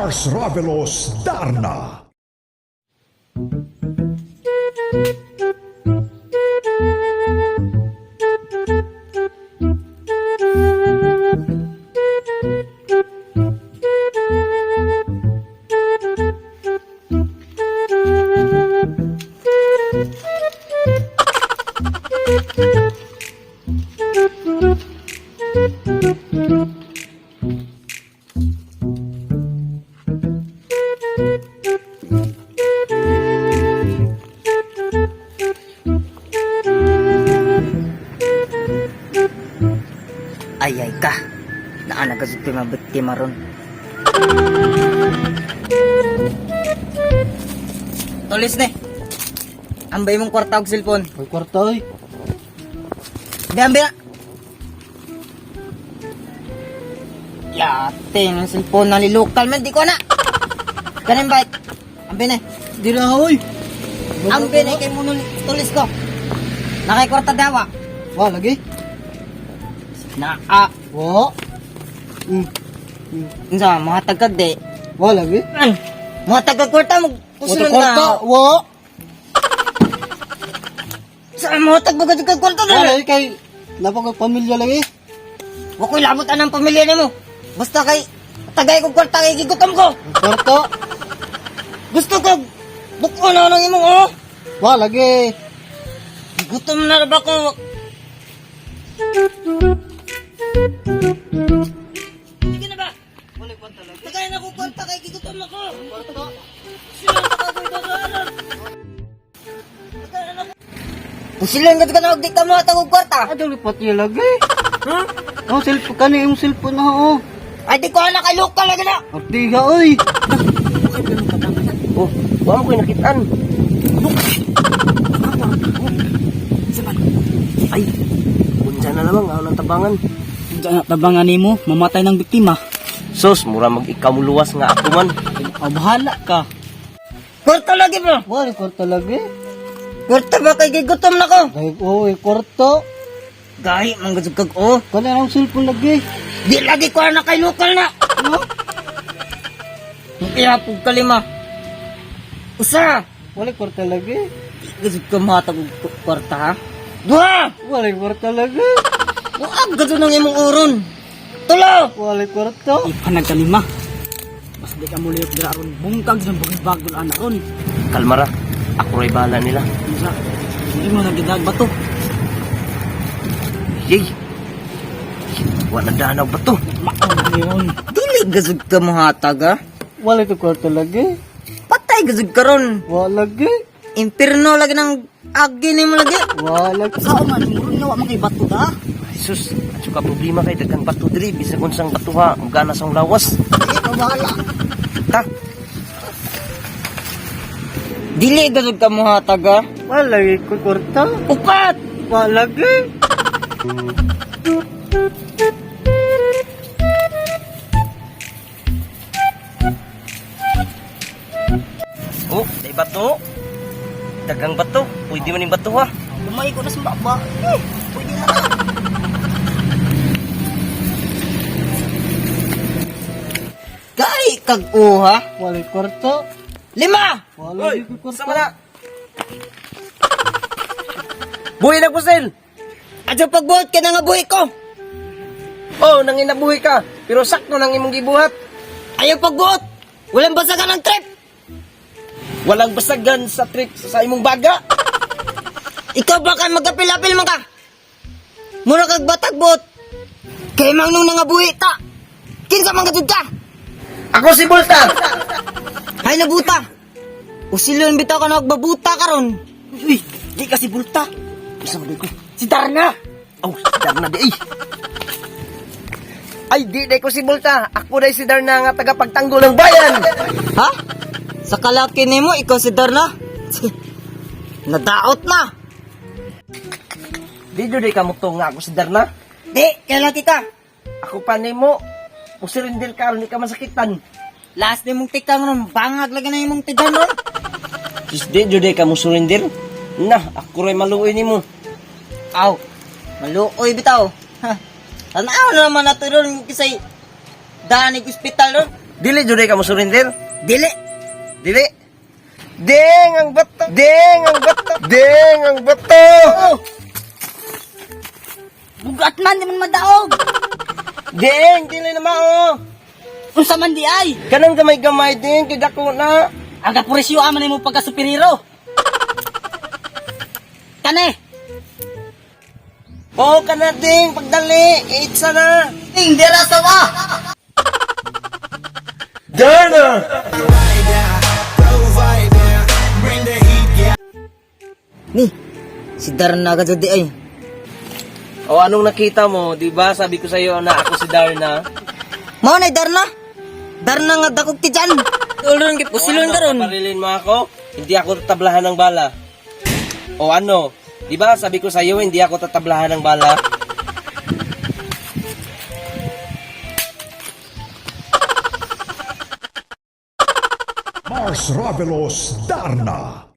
Mars Ravelos Darna. Ay ka, naanagazog kayo mga biktima ron. Tulis ne, ambay mong kwarta og cellphone. May kwarta oy. Ambi na. Yate, yung cellphone na lokal man, di ko na. Kanin bike, ambi na. Di na oy. Ambi na kay mo tulis ko. Nakay kwarta dawa. Wa lagi. Naa. Wa. Unsa mga tagad de. Wa lagi. Mga tagad kwarta mo kusulon Kwarta. na. Wa. Sa mga tagad kwarta Wa na. lagi kay napag pamilya lagi. Wa ko'y labot anang pamilya nimo. Basta kay tagay ko kwarta kay gigutom ko. Kwarta. Gusto ko buko na nang imong oh. Wa lagi. Gigutom na ba ko? Sige na ba? Wala kwarta lagi. Tagay na ko kwarta kay gigutom na ko. Kwarta. Sila na ka ko dadalan. Kung sila nga ka na magdikta mo at akong kwarta. Adong lipat niya lagi. Oh, cellphone kani yung cellphone na oh. Ay di ko na kay lokal lagi na. Artiga oy. Oh, wa mo ko'y nakitaan. Ay, unsa na naman ang tabangan. Tabangan nimo mamatay ng biktima. Sos, mura mag-ikaw luwas nga ako man. Oh, bahala ka. Kwarta lagi ba? Wala kwarta lagi. Kwarta ba kay gigutom na ko? Kay oy kwarta. Gahi man gud kag oh. Kani ang cellphone lagi. Di lagi ko na kay lokal na. No? Kaya pug kalima. Usa. Wala kwarta lagi. Gud ka matag og kwarta ha. Duha. Wala kwarta lagi. Uag gud nang imong uron. Tulo. Wala kwarta. Ipanagkalima. Mas di ka muli dira ron bungkag sa bagol ana ron. Kalmara, ako ray bahala nila. Isa. Hindi mo nagidag ba to? Yay! Wala danaw ba to? Makaw na yun. Dili gud ka mahatag ha. Wala to kwarta lagi. Patay gud ka ron. Wala lagi. Impirno lagi ng agi nimo lagi. Wala lagi. Sao man mo nawa man kay bato da? Ay, sus, at ka problema kay daghan bato diri bisag unsang batuha ug gana sang lawas. Ikaw bahala. Ta, Dili gud ka mahatag ha. Wala lagi ko kwarta. Upat. Wala lagi. oh, day bato. Dagang bato, pwede man yung batuha. Lumay ko na sa baba. Pwede na. Gahi kag uha. Wala kwarta. 5. Wala lagi ko kwarta. Sama na. Buhay na pusil! Adyo pagbuhat ka na nga buhi ko. Oh, nang inabuhi ka, pero sakto nang imong gibuhat. Ayaw pagbuhat. Walang basagan ng trip. Walang basagan sa trip sa imong baga. Ikaw ba kay magapil-apil man ka? Mura kag batag buhat. Kay mang nung nga buhi ta. Kinsa man gadud ka? Ako si Bulta! Hay nabuta. Usilon bitaw ka nagbabuta karon. Uy, di kasi Bulta. Isa mo ko. Si Darna. Oh, si Darna di ay. Ay, di ko si Bulta. Ako na si Darna nga tagapagtanggol ng bayan. Ha? Sa kalaki nimo ikaw si Darna? Nadaot na. Di jud ka mo to nga ako si Darna. Di, kalaki ka. Ako pa nimo. Usirindir ka ni ka masakitan. Last ni mong tikang ron, bangag lagi na imong tigan ron. Sus di jud ka mo surindir. Na, ako ray maluoy nimo. Aw, maluoy bitaw. Ha, tanaw na naman nato ron kisay danig ospital ron. Dili juday ka mo surrender? Dili. Dili. Deng ang bato. Deng ang bato. Deng ang bato. Bugat man, di man madaog. Deng, dili na mao. Unsa man di ay. Kanang gamay-gamay din kay dako na. Aga puresyo aman mo pagka-superhero. Kane. Oh, kana ding pagdali. Itsa na. Ding, dira sa wa. Darna. Ni, si Darna ka di ay. O anong nakita mo? 'Di ba sabi ko sa iyo na ako si Darna? Mao na Darna. Darna nga dakog ti dyan. Ulun gid pusilon daron. Parilin mo ako? Hindi ako tatablahan ng bala. O ano? 'Di ba sabi ko sa iyo hindi ako tatablahan ng bala? Mars Ravelos Darna.